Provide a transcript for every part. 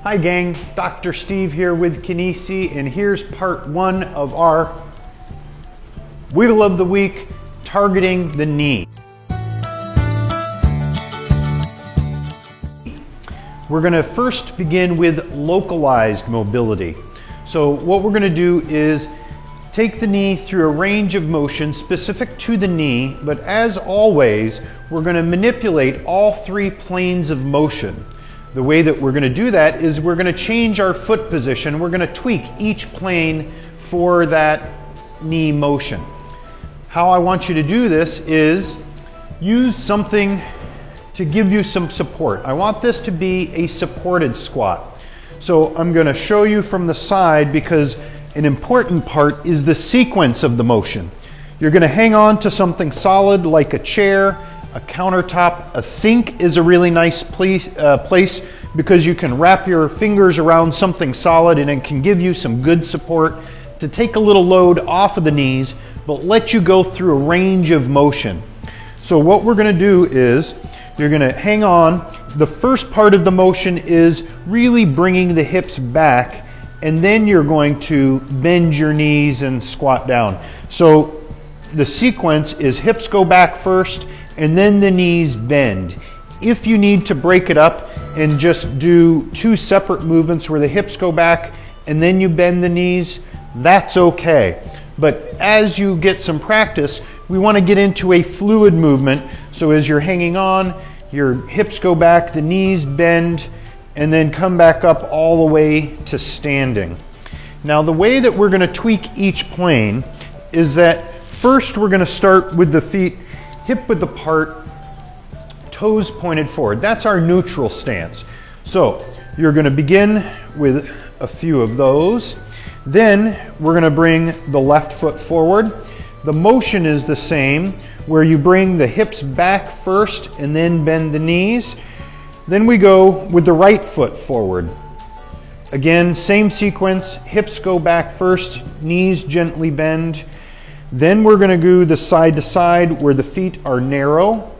Hi gang, Dr. Steve here with Kinesi, and here's part one of our Wiggle of the Week, targeting the knee. We're going to first begin with localized mobility. So what we're going to do is take the knee through a range of motion specific to the knee, but as always, we're going to manipulate all three planes of motion. The way that we're going to do that is we're going to change our foot position. We're going to tweak each plane for that knee motion. How I want you to do this is use something to give you some support. I want this to be a supported squat. So I'm going to show you from the side because an important part is the sequence of the motion. You're going to hang on to something solid like a chair, a countertop. A sink is a really nice place because you can wrap your fingers around something solid and it can give you some good support to take a little load off of the knees, but let you go through a range of motion. So what we're going to do is you're going to hang on. The first part of the motion is really bringing the hips back, and then you're going to bend your knees and squat down. So the sequence is hips go back first, and then the knees bend. If you need to break it up and just do two separate movements where the hips go back and then you bend the knees, that's okay. But as you get some practice, we want to get into a fluid movement. So as you're hanging on, your hips go back, the knees bend, and then come back up all the way to standing. Now the way that we're going to tweak each plane is that first we're going to start with the feet hip width apart, toes pointed forward. That's our neutral stance. So you're going to begin with a few of those. Then we're going to bring the left foot forward. The motion is the same, where you bring the hips back first and then bend the knees. Then we go with the right foot forward. Again, same sequence, hips go back first, knees gently bend. Then we're going to do the side to side where the feet are narrow.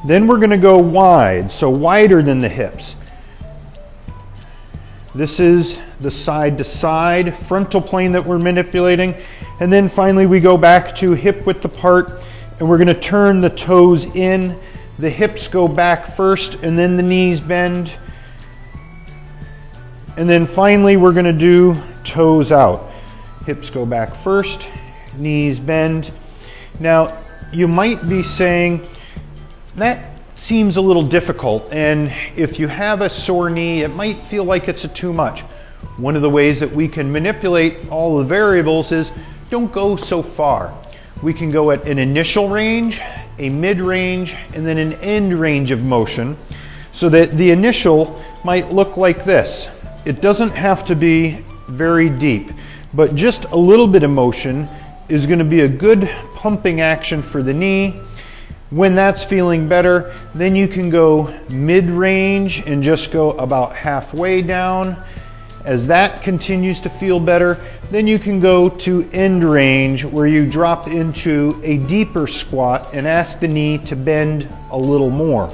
Then we're going to go wide, so wider than the hips. This is the side to side frontal plane that we're manipulating. And then finally we go back to hip width apart, and we're going to turn the toes in. The hips go back first and then the knees bend. And then finally we're going to do toes out. Hips go back first, knees bend. Now you might be saying, that seems a little difficult, and if you have a sore knee, it might feel like it's too much. One of the ways that we can manipulate all the variables is don't go so far. We can go at an initial range, a mid-range, and then an end range of motion, so that the initial might look like this. It doesn't have to be very deep, but just a little bit of motion is going to be a good pumping action for the knee. When that's feeling better, then you can go mid-range and just go about halfway down. As that continues to feel better, then you can go to end range where you drop into a deeper squat and ask the knee to bend a little more.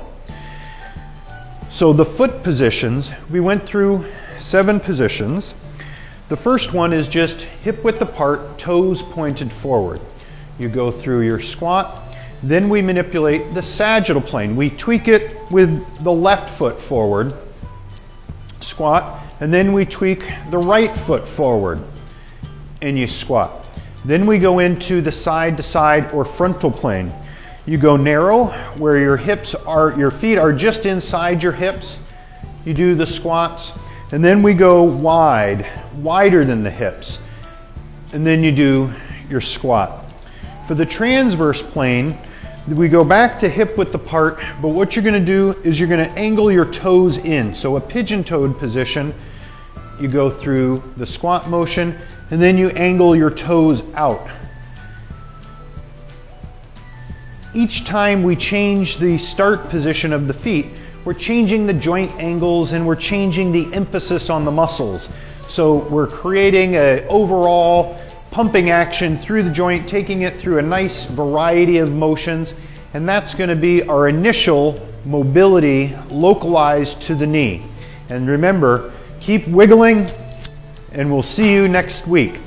So the foot positions, we went through 7 positions. The first one is just hip width apart, toes pointed forward. You go through your squat. Then we manipulate the sagittal plane. We tweak it with the left foot forward, squat, and then we tweak the right foot forward, and you squat. Then we go into the side to side or frontal plane. You go narrow, where your feet are just inside your hips. You do the squats, and then we go wide, wider than the hips, and then you do your squat. For the transverse plane, we go back to hip width apart, but what you're going to do is you're going to angle your toes in. So a pigeon-toed position, you go through the squat motion, and then you angle your toes out. Each time we change the start position of the feet, we're changing the joint angles and we're changing the emphasis on the muscles. So we're creating an overall pumping action through the joint, taking it through a nice variety of motions, and that's going to be our initial mobility localized to the knee. And remember, keep wiggling, and we'll see you next week.